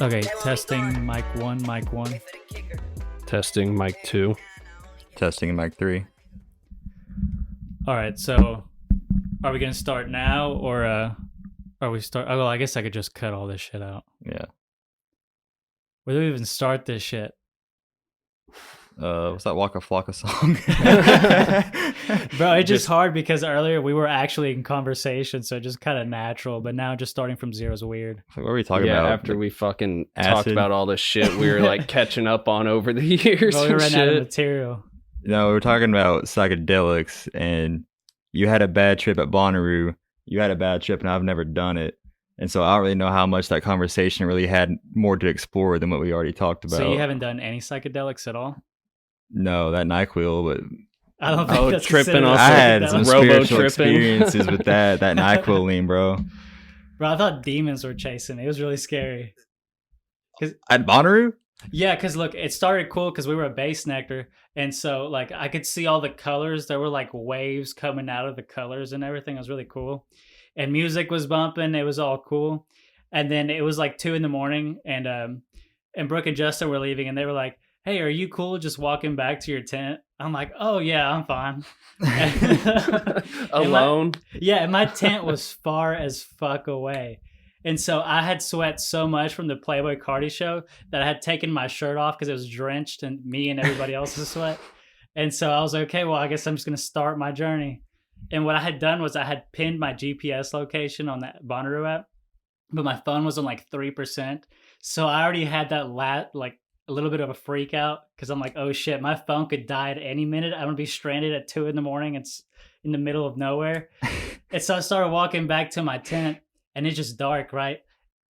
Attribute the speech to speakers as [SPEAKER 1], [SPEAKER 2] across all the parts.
[SPEAKER 1] Okay, testing mic 1, mic 1.
[SPEAKER 2] Testing mic 2.
[SPEAKER 3] Testing mic 3.
[SPEAKER 1] All right, so are we going to start now or are we start? Oh, well, I guess I could just cut all this shit out.
[SPEAKER 3] Yeah.
[SPEAKER 1] Where do we even start this shit?
[SPEAKER 3] What's that Waka Flocka song?
[SPEAKER 1] Bro, it's just hard because earlier we were actually in conversation, so just kind of natural, but now just starting from zero is weird.
[SPEAKER 3] What were we talking about?
[SPEAKER 2] After we fucking
[SPEAKER 3] acid?
[SPEAKER 2] talked about all this shit we were like catching up on over the years.
[SPEAKER 1] Well, we ran out of material.
[SPEAKER 3] No, we were talking about psychedelics, and you had a bad trip at Bonnaroo. You had a bad trip, and I've never done it. And so I don't really know how much that conversation really had more to explore than what we already talked about.
[SPEAKER 1] So you haven't done any psychedelics at all?
[SPEAKER 3] No, that NyQuil, but
[SPEAKER 1] I don't think that's
[SPEAKER 2] tripping
[SPEAKER 1] off.
[SPEAKER 2] off
[SPEAKER 3] I had some spiritual
[SPEAKER 2] Robo-tripping.
[SPEAKER 3] experiences with that NyQuil lean, bro.
[SPEAKER 1] Bro, I thought demons were chasing me. It was really scary.
[SPEAKER 3] At Bonnaroo?
[SPEAKER 1] Yeah, because look, it started cool because we were a base nectar. And so, like, I could see all the colors. There were, like, waves coming out of the colors and everything. It was really cool. And music was bumping. It was all cool. And then it was, like, 2 a.m. And Brooke and Justin were leaving. And they were like, hey, are you cool just walking back to your tent? I'm like, oh, yeah, I'm fine.
[SPEAKER 2] Alone?
[SPEAKER 1] And my tent was far as fuck away. And so I had sweat so much from the Playboy Cardi show that I had taken my shirt off because it was drenched in me and everybody else's sweat. And so I was like, okay, well, I guess I'm just going to start my journey. And what I had done was I had pinned my GPS location on that Bonnaroo app, but my phone was on like 3%. So I already had that a little bit of a freak out because I'm like, oh shit, my phone could die at any minute. I'm going to be stranded at 2 a.m. It's in the middle of nowhere. And so I started walking back to my tent. And it's just dark, right?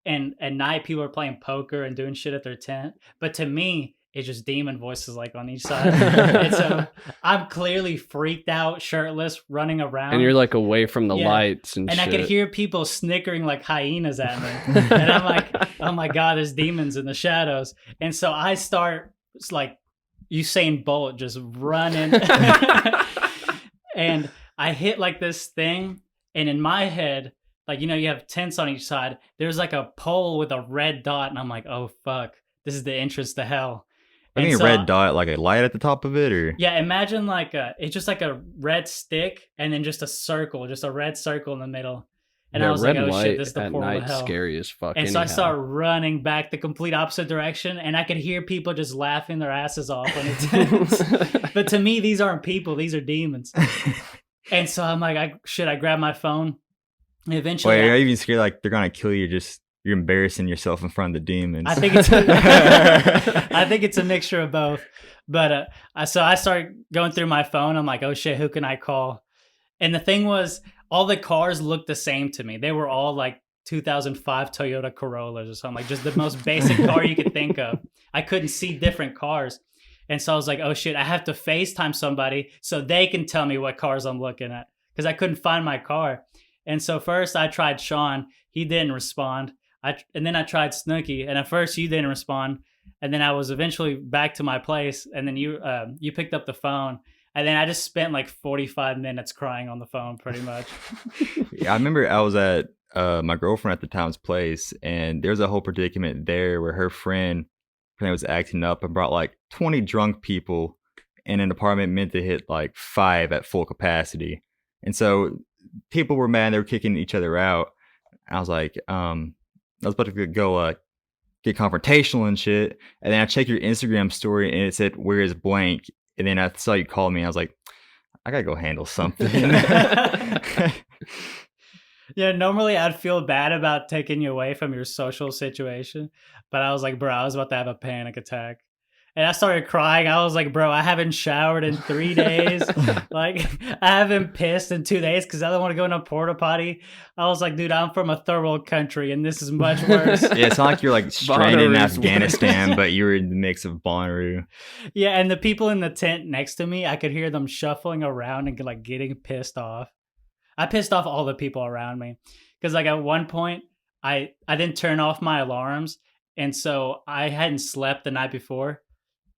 [SPEAKER 1] And at night, people are playing poker and doing shit at their tent. But to me, it's just demon voices like on each side. And so I'm clearly freaked out, shirtless, running around.
[SPEAKER 2] And you're like away from the lights and shit.
[SPEAKER 1] I could hear people snickering like hyenas at me. And I'm like, oh my God, there's demons in the shadows. And so I start, it's like Usain Bolt just running. And I hit like this thing. And in my head, like, you know, you have tents on each side. There's like a pole with a red dot. And I'm like, oh, fuck. This is the entrance to hell.
[SPEAKER 3] I mean, a red dot, like a light at the top of it? Or
[SPEAKER 1] yeah, imagine like it's just like a red stick and then just a red circle in the middle. And I was like, oh shit, this is the portal to hell.
[SPEAKER 2] Scary as fuck.
[SPEAKER 1] And so I start running back the complete opposite direction. And I could hear people just laughing their asses off on the tents. But to me, these aren't people. These are demons. And so I'm like, I grab my phone. And eventually,
[SPEAKER 3] wait, are you even scared like they're gonna kill you? You're embarrassing yourself in front of the demons.
[SPEAKER 1] I think it's a mixture of both. But so I started going through my phone. I'm like, oh shit, who can I call? And the thing was, all the cars looked the same to me. They were all like 2005 Toyota Corollas or something, like just the most basic car you could think of. I couldn't see different cars. And so I was like, oh shit, I have to FaceTime somebody so they can tell me what cars I'm looking at because I couldn't find my car. And so first I tried Sean. He didn't respond. And then I tried Snooki. And at first you didn't respond. And then I was eventually back to my place. And then you picked up the phone. And then I just spent like 45 minutes crying on the phone pretty much.
[SPEAKER 3] Yeah, I remember I was at my girlfriend at the time's place. And there's a whole predicament there where her friend was acting up and brought like 20 drunk people in an apartment meant to hit like 5 at full capacity. And so people were mad. They were kicking each other out. I was like, I was about to go get confrontational and shit. And then I checked your Instagram story and it said, where is blank? And then I saw you call me. And I was like, I gotta go handle something.
[SPEAKER 1] Yeah, normally I'd feel bad about taking you away from your social situation. But I was like, bro, I was about to have a panic attack. And I started crying. I was like, bro, I haven't showered in 3 days. Like, I haven't pissed in 2 days because I don't want to go in a porta potty. I was like, dude, I'm from a third world country and this is much worse.
[SPEAKER 3] Yeah, it's not like you're like stranded in Afghanistan, but you were in the mix of Bonnaroo.
[SPEAKER 1] Yeah, and the people in the tent next to me, I could hear them shuffling around and like getting pissed off. I pissed off all the people around me because like at one point, I didn't turn off my alarms. And so I hadn't slept the night before.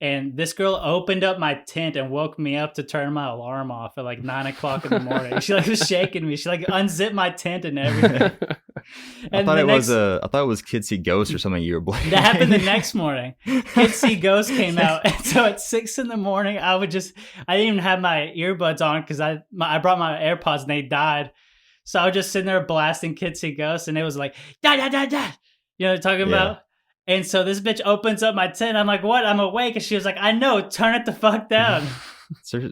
[SPEAKER 1] And this girl opened up my tent and woke me up to turn my alarm off at like 9 o'clock in the morning. She like was shaking me. She like unzipped my tent and everything.
[SPEAKER 3] I thought it was Kids See Ghosts or something you were blaming.
[SPEAKER 1] That happened the next morning. Kids See Ghosts came out, and so at 6 a.m, I didn't even have my earbuds on because I brought my AirPods and they died. So I was just sitting there blasting Kids See Ghosts, and it was like da da da da. You know what I'm talking about? And so this bitch opens up my tent. I'm like, what? I'm awake. And she was like, I know. Turn it the fuck down.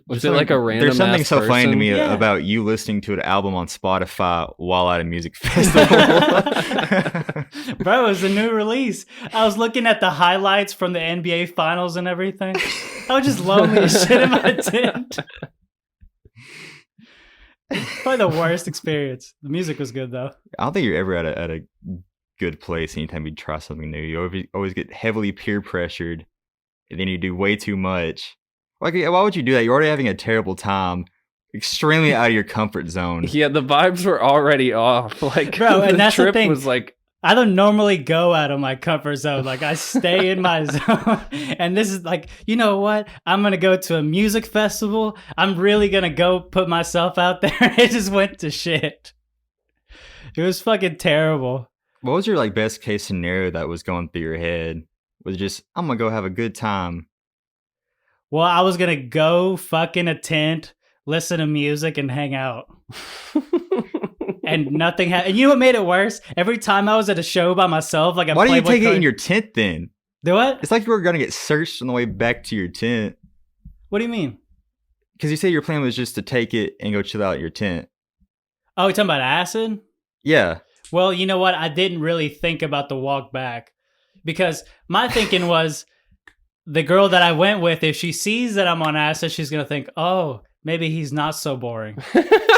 [SPEAKER 2] Was it like a random?
[SPEAKER 3] There's something so funny to me
[SPEAKER 1] Yeah.
[SPEAKER 3] about you listening to an album on Spotify while at a music festival.
[SPEAKER 1] Bro, it was a new release. I was looking at the highlights from the NBA finals and everything. I was just lonely as shit in my tent. Probably the worst experience. The music was good though.
[SPEAKER 3] I don't think you're ever at a good place anytime you try something new. You always get heavily peer pressured, and then you do way too much. Like, why would you do that? You're already having a terrible time, extremely out of your comfort zone.
[SPEAKER 2] Yeah, the vibes were already off. Like,
[SPEAKER 1] Bro, and that's the
[SPEAKER 2] trip
[SPEAKER 1] thing.
[SPEAKER 2] was like,
[SPEAKER 1] I don't normally go out of my comfort zone. Like, I stay in my zone. And this is like, you know what? I'm going to go to a music festival. I'm really going to go put myself out there. It just went to shit. It was fucking terrible.
[SPEAKER 3] What was your like best case scenario that was going through your head? Was it just, I'm going to go have a good time?
[SPEAKER 1] Well, I was going to go fucking a tent, listen to music, and hang out. And nothing happened. And you know what made it worse? Every time I was at a show by myself, like a
[SPEAKER 3] Why do you
[SPEAKER 1] Playboy
[SPEAKER 3] take it
[SPEAKER 1] card-
[SPEAKER 3] in your tent then?
[SPEAKER 1] Do what?
[SPEAKER 3] It's like you were going to get searched on the way back to your tent.
[SPEAKER 1] What do you mean?
[SPEAKER 3] Because you said your plan was just to take it and go chill out at your tent.
[SPEAKER 1] Oh, you talking about acid?
[SPEAKER 3] Yeah.
[SPEAKER 1] Well, you know what? I didn't really think about the walk back because my thinking was the girl that I went with, if she sees that I'm on acid, she's going to think, oh, maybe he's not so boring.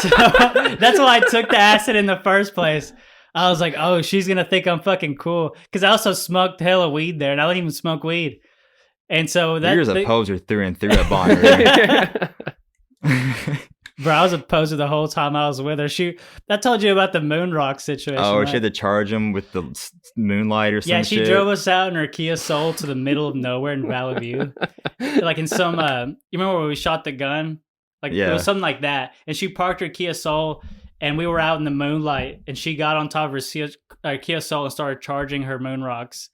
[SPEAKER 1] So that's why I took the acid in the first place. I was like, oh, she's going to think I'm fucking cool. Because I also smoked hella weed there and I don't even smoke weed. And so that.
[SPEAKER 3] You're just a poser through and through at Bonner.
[SPEAKER 1] Bro, I was a poser the whole time I was with her. I told you about the moon rock situation.
[SPEAKER 3] Oh,
[SPEAKER 1] right?
[SPEAKER 3] she had to charge him with the moonlight or something.
[SPEAKER 1] Yeah, she drove us out in her Kia Soul to the middle of nowhere in Valley View. Like in some, you remember where we shot the gun? Like
[SPEAKER 3] Yeah.
[SPEAKER 1] it was something like that. And she parked her Kia Soul and we were out in the moonlight and she got on top of her Kia Soul and started charging her moon rocks.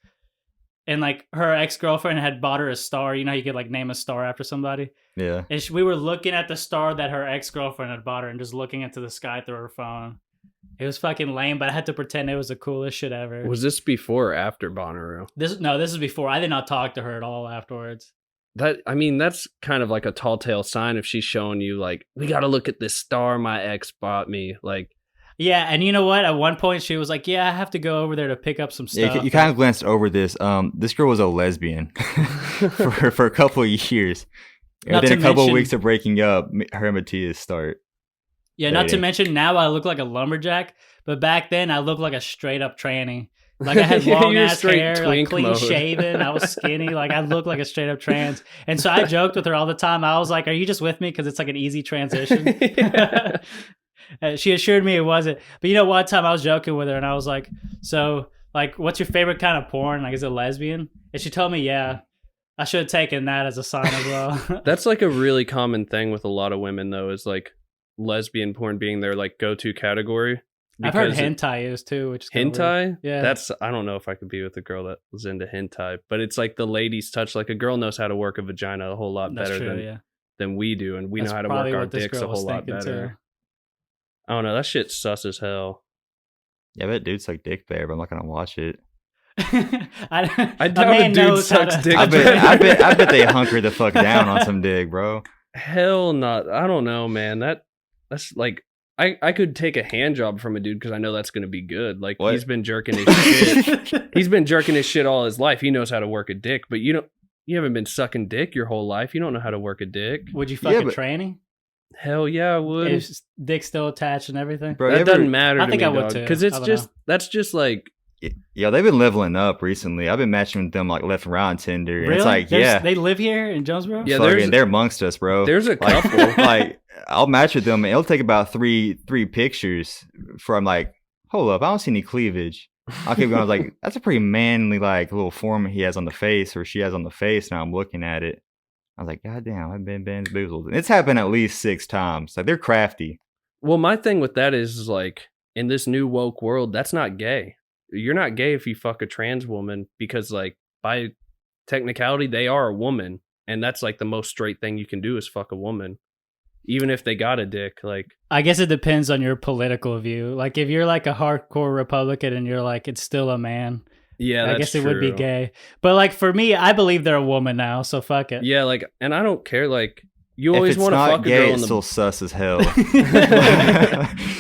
[SPEAKER 1] And like her ex-girlfriend had bought her a star. You know how you could like name a star after somebody?
[SPEAKER 3] Yeah.
[SPEAKER 1] And we were looking at the star that her ex-girlfriend had bought her and just looking into the sky through her phone. It was fucking lame, but I had to pretend it was the coolest shit ever.
[SPEAKER 2] was this before or after Bonnaroo?
[SPEAKER 1] This is before. I did not talk to her at all afterwards.
[SPEAKER 2] That's kind of like a tall tale sign if she's showing you like, we got to look at this star my ex bought me. Like,
[SPEAKER 1] yeah, and you know what? At one point, she was like, "Yeah, I have to go over there to pick up some stuff."
[SPEAKER 3] Yeah, you kind of glanced over this. This girl was a lesbian for a couple of years. And
[SPEAKER 1] Not
[SPEAKER 3] then
[SPEAKER 1] to
[SPEAKER 3] a couple of
[SPEAKER 1] mention-
[SPEAKER 3] weeks of breaking up, her and Matias start.
[SPEAKER 1] Yeah, not to
[SPEAKER 3] dating.
[SPEAKER 1] mention now I look like a lumberjack, but back then I looked like a straight up tranny. Like I had
[SPEAKER 2] Yeah,
[SPEAKER 1] long
[SPEAKER 2] you're
[SPEAKER 1] ass
[SPEAKER 2] straight
[SPEAKER 1] hair, like
[SPEAKER 2] twink
[SPEAKER 1] clean
[SPEAKER 2] mode.
[SPEAKER 1] shaven. I was skinny. Like I looked like a straight up trans. And so I joked with her all the time. I was like, "Are you just with me because it's like an easy transition?" She assured me it wasn't. But you know, one time I was joking with her and I was like, "So, like, what's your favorite kind of porn? Like, is it lesbian?" And she told me, "Yeah." I should have taken that as a sign as well.
[SPEAKER 2] that's like a really common thing with a lot of women though, is like lesbian porn being their like go-to category.
[SPEAKER 1] I've heard
[SPEAKER 2] Because
[SPEAKER 1] hentai is too, which is kinda weird.
[SPEAKER 2] hentai,
[SPEAKER 1] Yeah.
[SPEAKER 2] I don't know if I could be with a girl that was into hentai, but it's like the ladies touch. Like a girl knows how to work a vagina a whole lot
[SPEAKER 1] That's
[SPEAKER 2] better
[SPEAKER 1] true, yeah.
[SPEAKER 2] than we do, and we
[SPEAKER 1] That's
[SPEAKER 2] know how to
[SPEAKER 1] probably
[SPEAKER 2] work our
[SPEAKER 1] what this
[SPEAKER 2] dicks a
[SPEAKER 1] girl was
[SPEAKER 2] whole lot
[SPEAKER 1] thinking,
[SPEAKER 2] better.
[SPEAKER 1] too.
[SPEAKER 2] I don't know, that shit's sus as hell.
[SPEAKER 3] Yeah, I bet dudes like dick there, but I'm not gonna watch it.
[SPEAKER 1] I
[SPEAKER 2] doubt a
[SPEAKER 1] man
[SPEAKER 2] dude
[SPEAKER 1] knows how
[SPEAKER 2] sucks
[SPEAKER 1] to-
[SPEAKER 2] dick.
[SPEAKER 3] I bet they hunker the fuck down on some dick, bro.
[SPEAKER 2] Hell not. I don't know, man. That's like I could take a hand job from a dude because I know that's gonna be good. Like
[SPEAKER 3] What?
[SPEAKER 2] he's been jerking his shit. He's been jerking his shit all his life. He knows how to work a dick, but you haven't been sucking dick your whole life. You don't know how to work a dick.
[SPEAKER 1] Would you
[SPEAKER 3] Yeah,
[SPEAKER 1] fucking
[SPEAKER 3] but-
[SPEAKER 1] tranny?
[SPEAKER 2] Hell yeah, I would.
[SPEAKER 1] Is dick still attached and everything?
[SPEAKER 3] Bro,
[SPEAKER 2] That doesn't matter
[SPEAKER 1] I
[SPEAKER 2] to
[SPEAKER 1] think
[SPEAKER 2] me,
[SPEAKER 1] I would
[SPEAKER 2] dog,
[SPEAKER 1] too.
[SPEAKER 2] because
[SPEAKER 1] I
[SPEAKER 2] it's
[SPEAKER 1] don't
[SPEAKER 2] just
[SPEAKER 1] know.
[SPEAKER 2] that's just like
[SPEAKER 3] Yeah, they've been leveling up recently. I've been matching with them like left and right on Tinder. And
[SPEAKER 1] Really?
[SPEAKER 3] it's like,
[SPEAKER 1] They live here in Jonesboro?
[SPEAKER 2] Yeah,
[SPEAKER 3] fucking, they're amongst us, bro.
[SPEAKER 2] there's a
[SPEAKER 3] Like-
[SPEAKER 2] couple.
[SPEAKER 3] like I'll match with them and it'll take about three pictures before I'm like, hold up, I don't see any cleavage. I'll keep going. I was like, that's a pretty manly like little form he has on the face or she has on the face. Now I'm looking at it. I was like, God damn, I've been bamboozled. And it's happened at least 6 times. Like they're crafty.
[SPEAKER 2] Well, my thing with that is like in this new woke world, that's not gay. You're not gay if you fuck a trans woman, because like by technicality they are a woman, and that's like the most straight thing you can do is fuck a woman, even if they got a dick. Like,
[SPEAKER 1] I guess it depends on your political view. Like if you're like a hardcore Republican and you're like it's still a man,
[SPEAKER 2] yeah,
[SPEAKER 1] I guess it would be gay. But like for me, I believe they're a woman now, so fuck it.
[SPEAKER 2] Yeah, like, and I don't care. Like, you always want to fuck
[SPEAKER 3] gay,
[SPEAKER 2] a girl in
[SPEAKER 3] it's
[SPEAKER 2] the
[SPEAKER 3] still sus as hell.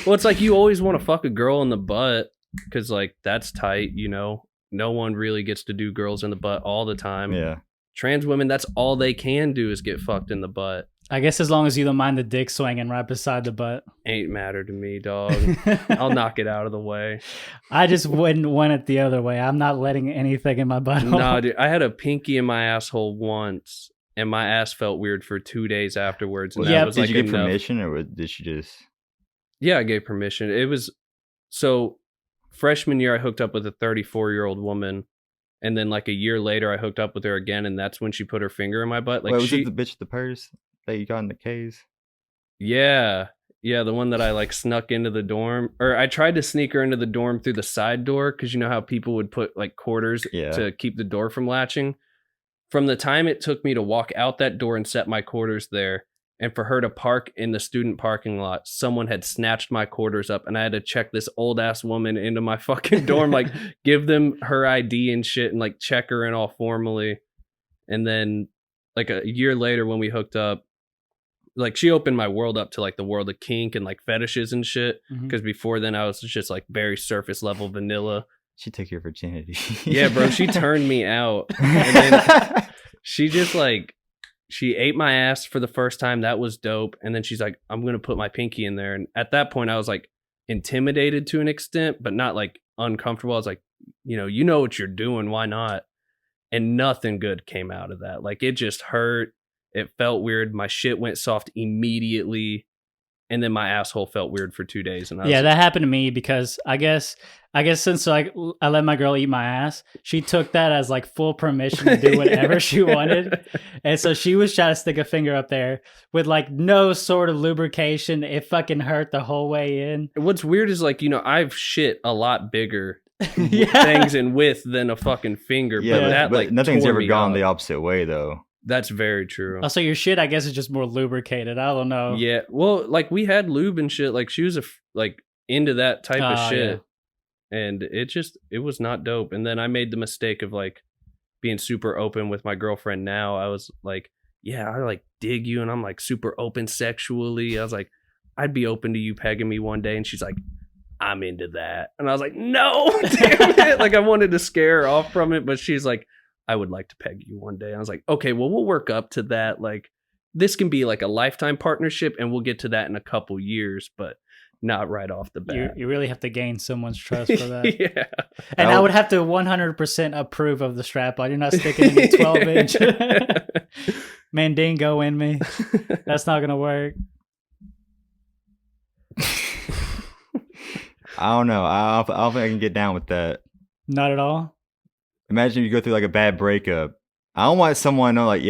[SPEAKER 2] Well, it's like you always want to fuck a girl in the butt because like that's tight, you know. No one really gets to do girls in the butt all the time.
[SPEAKER 3] Yeah.
[SPEAKER 2] Trans women, that's all they can do is get fucked in the butt.
[SPEAKER 1] I guess as long as you don't mind the dick swinging right beside the butt.
[SPEAKER 2] Ain't matter to me, dog. I'll knock it out of the way.
[SPEAKER 1] I just wouldn't want it the other way. I'm not letting anything in my butt.
[SPEAKER 2] Nah, dude. I had a pinky in my asshole once, and my ass felt weird for 2 days afterwards. And that was
[SPEAKER 3] did
[SPEAKER 2] like,
[SPEAKER 3] you get
[SPEAKER 2] enough.
[SPEAKER 3] permission, or did she just?
[SPEAKER 2] Yeah, I gave permission. It was so freshman year, I hooked up with a 34-year-old woman, and then like a year later, I hooked up with her again, and that's when she put her finger in my butt. Like,
[SPEAKER 3] wait, was it the bitch with the purse that you got in the caves?
[SPEAKER 2] Yeah, the one that I like snuck into the dorm, or I tried to sneak her into the dorm through the side door, because you know how people would put like quarters to keep the door from latching. From the time it took me to walk out that door and set my quarters there, and for her to park in the student parking lot, someone had snatched my quarters up, and I had to check this old ass woman into my fucking dorm, like give them her ID and shit, and like check her in all formally. And then like a year later when we hooked up, like she opened my world up to like the world of kink and like fetishes and shit. Because before then I was just like very surface level vanilla.
[SPEAKER 3] She took your virginity.
[SPEAKER 2] Yeah, bro. She turned me out. And then she just like, she ate my ass for the first time. That was dope. And then she's like, I'm going to put my pinky in there. And at that point I was like intimidated to an extent, but not like uncomfortable. I was like, you know what you're doing. Why not? And nothing good came out of that. Like it just hurt. It felt weird. My shit went soft immediately. And then my asshole felt weird for 2 days. And
[SPEAKER 1] that happened to me because I guess since like I let my girl eat my ass, she took that as like full permission to do whatever she wanted. And so she was trying to stick a finger up there with like no sort of lubrication. It fucking hurt the whole way in.
[SPEAKER 2] What's weird is like, I've shit a lot bigger things in width than a fucking finger.
[SPEAKER 3] Yeah, but
[SPEAKER 2] like
[SPEAKER 3] nothing's
[SPEAKER 2] tore
[SPEAKER 3] ever
[SPEAKER 2] me
[SPEAKER 3] gone
[SPEAKER 2] up.
[SPEAKER 3] the opposite way though.
[SPEAKER 2] That's very true.
[SPEAKER 1] Also, your shit, I guess, is just more lubricated. I don't know.
[SPEAKER 2] Yeah, well, like we had lube and shit. Like she was like into that type of shit, and it was not dope. And then I made the mistake of like being super open with my girlfriend. Now I was like, yeah, I like dig you, and I'm like super open sexually. I was like, I'd be open to you pegging me one day, and she's like, I'm into that, and I was like, no, damn it. Like I wanted to scare her off from it, but she's like, I would like to peg you one day. I was like, okay, well, we'll work up to that. Like, this can be like a lifetime partnership, and we'll get to that in a couple years, but not right off the bat.
[SPEAKER 1] You really have to gain someone's trust for that.
[SPEAKER 2] Yeah.
[SPEAKER 1] And I would have to 100% approve of the strap on. You're not sticking any 12-inch Mandingo in me. That's not going to work.
[SPEAKER 3] I don't know. I don't think I can get down with that.
[SPEAKER 1] Not at all?
[SPEAKER 3] Imagine you go through like a bad breakup. I don't want someone to know, like,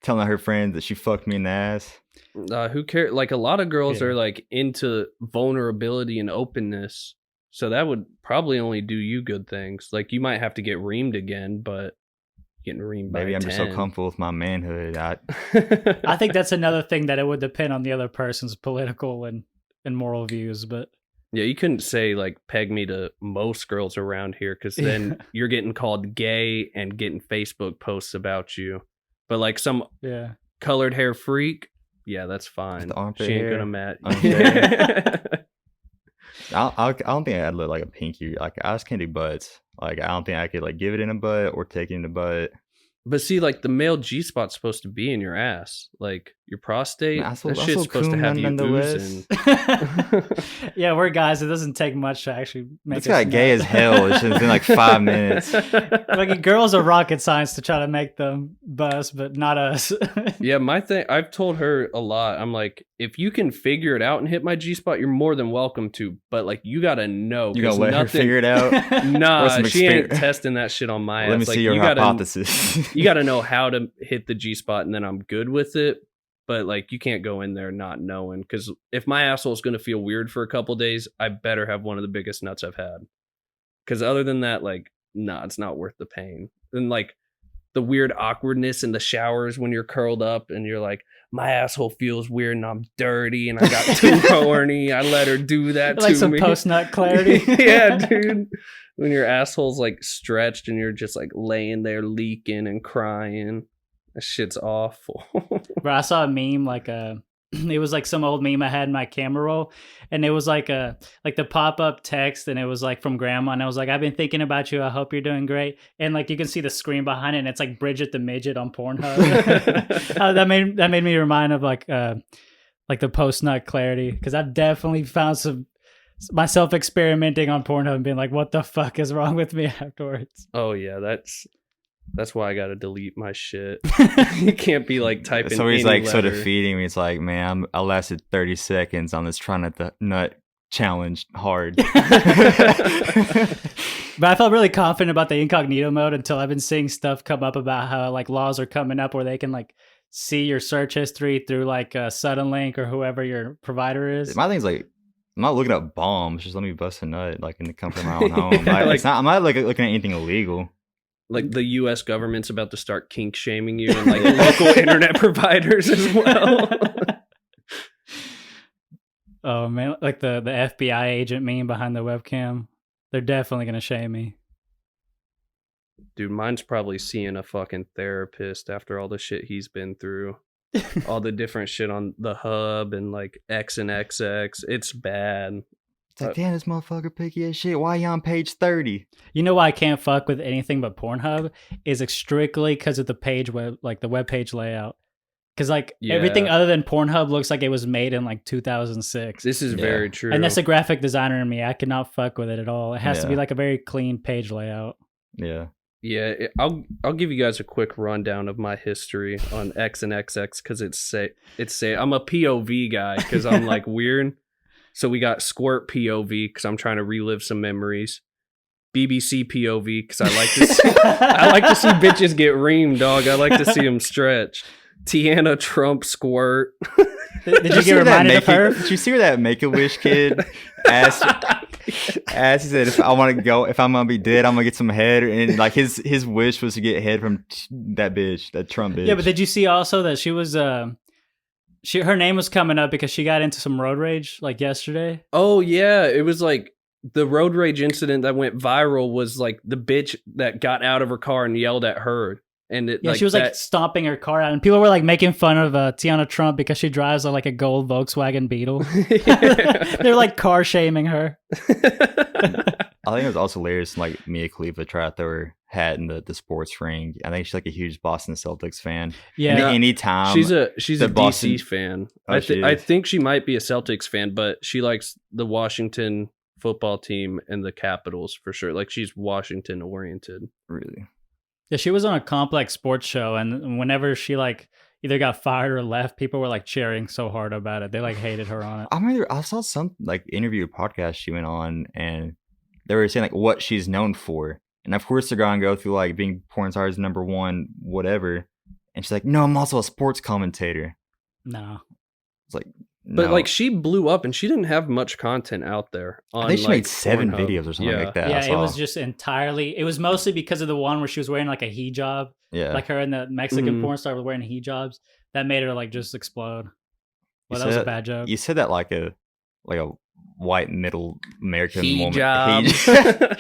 [SPEAKER 3] telling her friends that she fucked me in the ass.
[SPEAKER 2] Who cares? Like a lot of girls are like into vulnerability and openness, so that would probably only do you good things. Like you might have to get reamed again, but getting reamed by
[SPEAKER 3] maybe I'm
[SPEAKER 2] 10.
[SPEAKER 3] just so comfortable with my manhood.
[SPEAKER 1] I think that's another thing that it would depend on the other person's political and moral views, but.
[SPEAKER 2] Yeah, you couldn't say like peg me to most girls around here, because then you're getting called gay and getting Facebook posts about you. But like some colored hair freak, yeah, that's fine. She ain't gonna match.
[SPEAKER 3] I don't think I'd look like a pinky. Like I just can't do butts. Like I don't think I could like give it in a butt or take it in the butt.
[SPEAKER 2] But see, like the male G spot's supposed to be in your ass, like your prostate. That shit's supposed to have you oozing.
[SPEAKER 1] Yeah, we're guys. It doesn't take much to actually make.
[SPEAKER 3] It's got gay as hell. It's just in like 5 minutes.
[SPEAKER 1] Like girls are rocket science to try to make them bust, but not us.
[SPEAKER 2] Yeah, my thing. I've told her a lot. I'm like, if you can figure it out and hit my G spot, you're more than welcome to. But like, you gotta know.
[SPEAKER 3] You gotta let her figure it out.
[SPEAKER 2] Nah, she ain't testing that shit on my ass.
[SPEAKER 3] Let me see your hypothesis.
[SPEAKER 2] You gotta know how to hit the G spot, and then I'm good with it. But like, you can't go in there not knowing, because if my asshole is going to feel weird for a couple days, I better have one of the biggest nuts I've had. Because other than that, like, nah, it's not worth the pain. And like the weird awkwardness in the showers when you're curled up and you're like, my asshole feels weird and I'm dirty and I got too horny. I let her do that to me.
[SPEAKER 1] Like some post-nut clarity.
[SPEAKER 2] Yeah, dude. When your asshole's like stretched and you're just like laying there leaking and crying. That shit's awful.
[SPEAKER 1] Bro, I saw a meme like it was like some old meme I had in my camera roll, and it was like the pop-up text, and it was like from grandma, and I was like, I've been thinking about you, I hope you're doing great. And like you can see the screen behind it, and it's like Bridget the Midget on Pornhub. that made me remind of like the post-nut clarity, because I've definitely found myself experimenting on Pornhub and being like, what the fuck is wrong with me afterwards?
[SPEAKER 2] Oh yeah, that's why I gotta delete my shit. You can't be like typing.
[SPEAKER 3] So he's like
[SPEAKER 2] letter.
[SPEAKER 3] so defeating me. It's like, man, I lasted 30 seconds on this trying not to nut challenge hard.
[SPEAKER 1] But I felt really confident about the incognito mode until I've been seeing stuff come up about how like laws are coming up where they can like see your search history through like Suddenlink or whoever your provider is.
[SPEAKER 3] My thing's like, I'm not looking up bombs. Just let me bust a nut like in the comfort of my own home. I'm not like looking at anything illegal.
[SPEAKER 2] Like the U.S. government's about to start kink shaming you and like local internet providers as well.
[SPEAKER 1] Oh man, like the FBI agent meme behind the webcam. They're definitely gonna shame me.
[SPEAKER 2] Dude, mine's probably seeing a fucking therapist after all the shit he's been through. All the different shit on the hub and like X and XX. It's bad.
[SPEAKER 3] It's like, damn, this motherfucker picky as shit. Why you on page 30?
[SPEAKER 1] You know why I can't fuck with anything but Pornhub is strictly because of the web page layout. Because like everything other than Pornhub looks like it was made in like 2006.
[SPEAKER 2] This is very true.
[SPEAKER 1] And that's a graphic designer in me. I cannot fuck with it at all. It has to be like a very clean page layout.
[SPEAKER 3] Yeah.
[SPEAKER 2] Yeah, I'll give you guys a quick rundown of my history on X and XX because I'm a POV guy because I'm like weird. So we got Squirt POV because I'm trying to relive some memories. BBC POV because I like to see bitches get reamed, dog. I like to see them stretch. Tiana Trump Squirt.
[SPEAKER 1] Did you get reminded of her?
[SPEAKER 3] Did you see where that Make-A-Wish kid asked? He said, if I'm gonna be dead, I'm gonna get some head, and like his wish was to get head from that bitch, that Trump bitch.
[SPEAKER 1] Yeah, but did you see also that she was her name was coming up because she got into some road rage like yesterday?
[SPEAKER 2] Oh yeah, it was like the road rage incident that went viral was like the bitch that got out of her car and yelled at her. And
[SPEAKER 1] she was like stomping her car out, and people were like making fun of Tiana Trump because she drives like a gold Volkswagen Beetle. They're like car shaming her.
[SPEAKER 3] I think it was also hilarious. Like Mia Khalifa tried to throw her hat in the sports ring. I think she's like a huge Boston Celtics fan.
[SPEAKER 1] Yeah,
[SPEAKER 3] anytime
[SPEAKER 2] she's a
[SPEAKER 3] Boston...
[SPEAKER 2] DC fan. I think she might be a Celtics fan, but she likes the Washington football team and the Capitals for sure. Like she's Washington oriented.
[SPEAKER 3] Really.
[SPEAKER 1] Yeah, she was on a Complex sports show, and whenever she like either got fired or left, people were like cheering so hard about it. They like hated her on it.
[SPEAKER 3] I saw some like interview podcast she went on, and they were saying like what she's known for, and of course they're gonna go through like being porn stars #1, whatever. And she's like, "No, I'm also a sports commentator."
[SPEAKER 1] No,
[SPEAKER 3] it's like.
[SPEAKER 2] But
[SPEAKER 3] no.
[SPEAKER 2] like she blew up and she didn't have much content out there.
[SPEAKER 3] I think she made 7
[SPEAKER 2] Pornhub.
[SPEAKER 3] videos or something like that.
[SPEAKER 1] Yeah, it was just it was mostly because of the one where she was wearing like a hijab. Yeah. Like her and the Mexican porn star were wearing hijabs. That made her like just explode. Well, that was a bad joke.
[SPEAKER 3] You said that like a white middle American woman.
[SPEAKER 1] Hijab.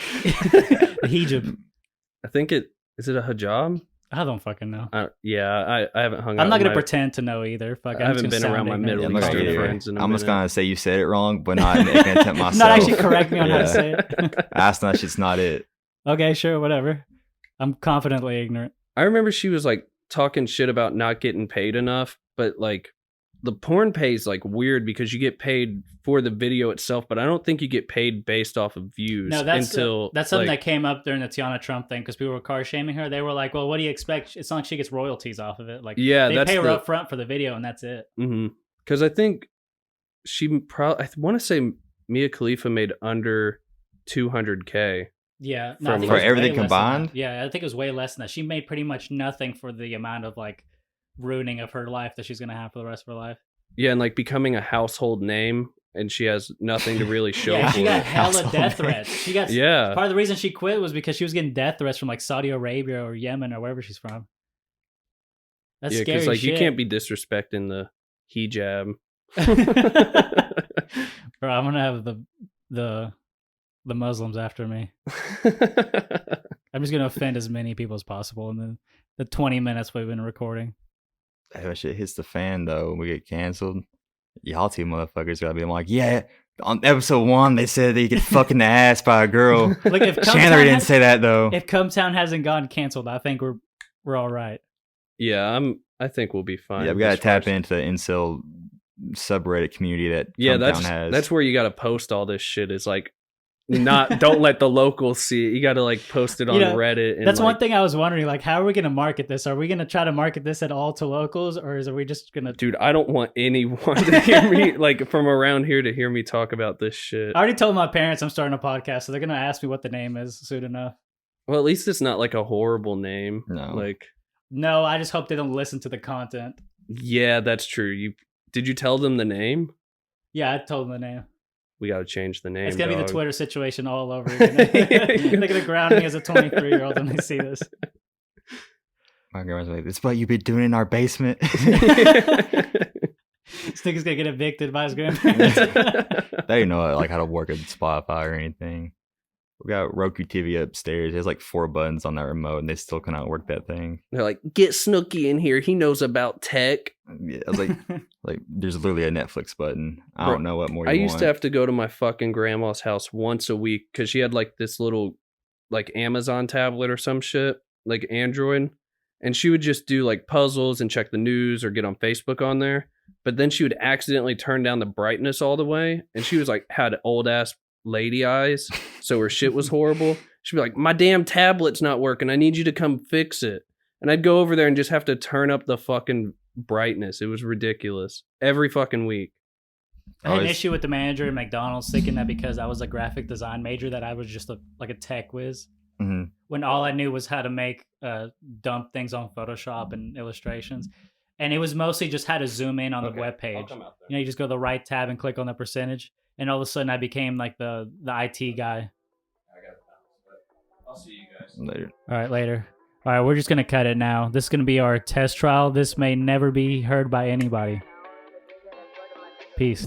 [SPEAKER 2] I think is it a hijab?
[SPEAKER 1] I don't fucking know.
[SPEAKER 2] I haven't hung out.
[SPEAKER 1] I'm not going to pretend to know either. Fuck,
[SPEAKER 2] I haven't been around my Middle Eastern friends in a minute.
[SPEAKER 3] I'm just going to say you said it wrong, but not making an attempt myself.
[SPEAKER 1] Not actually correct me on how to say it.
[SPEAKER 3] Ask that shit's not it.
[SPEAKER 1] Okay, sure, whatever. I'm confidently ignorant.
[SPEAKER 2] I remember she was like talking shit about not getting paid enough, but like the porn pay is like weird because you get paid for the video itself, but I don't think you get paid based off of views.
[SPEAKER 1] No, that's something that came up during the Tiana Trump thing because people were car shaming her. They were like, "Well, what do you expect? It's not like she gets royalties off of it. Like, they pay her up front for the video, and that's it."
[SPEAKER 2] Because I think I want to say Mia Khalifa made under $200K.
[SPEAKER 1] Yeah,
[SPEAKER 3] for everything combined.
[SPEAKER 1] Yeah, I think it was way less than that. She made pretty much nothing for the amount of like ruining of her life that she's gonna have for the rest of her life.
[SPEAKER 2] Yeah, and like becoming a household name, and she has nothing to really show
[SPEAKER 1] Yeah,
[SPEAKER 2] for
[SPEAKER 1] she got
[SPEAKER 2] it.
[SPEAKER 1] hella death threats. She got
[SPEAKER 2] Yeah.
[SPEAKER 1] Part of the reason she quit was because she was getting death threats from like Saudi Arabia or Yemen or wherever she's from. That's
[SPEAKER 2] Yeah,
[SPEAKER 1] scary
[SPEAKER 2] because like
[SPEAKER 1] shit.
[SPEAKER 2] you can't be disrespecting the hijab.
[SPEAKER 1] Bro, I'm gonna have the Muslims after me. I'm just gonna offend as many people as possible in the 20 minutes we've been recording.
[SPEAKER 3] If that shit hits the fan though, we get canceled. Y'all two motherfuckers gotta be like, yeah. On episode 1, they said they get fucking ass by a girl.
[SPEAKER 1] Like if
[SPEAKER 3] Chandler didn't say that though.
[SPEAKER 1] If Cumtown hasn't gone canceled, I think we're all right.
[SPEAKER 2] Yeah, I think we'll be fine.
[SPEAKER 3] Yeah, we gotta tap into the incel subreddit community that
[SPEAKER 2] Cumtown
[SPEAKER 3] has.
[SPEAKER 2] That's where you gotta post all this shit. Is like don't let the locals see it. You gotta like post it on Reddit. And
[SPEAKER 1] that's one thing I was wondering. Like, how are we gonna market this? Are we gonna try to market this at all to locals, or are we just gonna?
[SPEAKER 2] Dude, I don't want anyone to hear me like from around here to hear me talk about this shit.
[SPEAKER 1] I already told my parents I'm starting a podcast, so they're gonna ask me what the name is soon enough.
[SPEAKER 2] Well, at least it's not like a horrible name.
[SPEAKER 1] No, I just hope they don't listen to the content.
[SPEAKER 2] Yeah, that's true. Did you tell them the name?
[SPEAKER 1] Yeah, I told them the name.
[SPEAKER 2] We got to change the name.
[SPEAKER 1] It's going to be the Twitter situation all over again. They're going to ground me as a 23-year-old when they see this.
[SPEAKER 3] My grandma's like, this is what you've been doing in our basement.
[SPEAKER 1] This nigga's going to get evicted by his grandparents.
[SPEAKER 3] They didn't know like how to work a Spotify or anything. We got Roku TV upstairs. There's like 4 buttons on that remote, and they still cannot work that thing.
[SPEAKER 2] They're like, get Snooki in here. He knows about tech.
[SPEAKER 3] Yeah, I was like, there's literally a Netflix button. I don't know what more.
[SPEAKER 2] I used to have to go to my fucking grandma's house once a week because she had like this little like Amazon tablet or some shit, like Android, and she would just do like puzzles and check the news or get on Facebook on there. But then she would accidentally turn down the brightness all the way, and she was like had old ass lady eyes, so her shit was horrible. She'd be like, my damn tablet's not working, I need you to come fix it. And I'd go over there and just have to turn up the fucking brightness. It was ridiculous every fucking week.
[SPEAKER 1] I had an issue with the manager at McDonald's thinking that because I was a graphic design major that I was just like a tech whiz, when all I knew was how to make dump things on Photoshop and illustrations. And it was mostly just how to zoom in on the web page. You just go to the right tab and click on the percentage. And all of a sudden, I became like the IT guy.
[SPEAKER 2] I'll see you guys
[SPEAKER 3] later.
[SPEAKER 1] All right, later. All right, we're just going to cut it now. This is going to be our test trial. This may never be heard by anybody. Peace.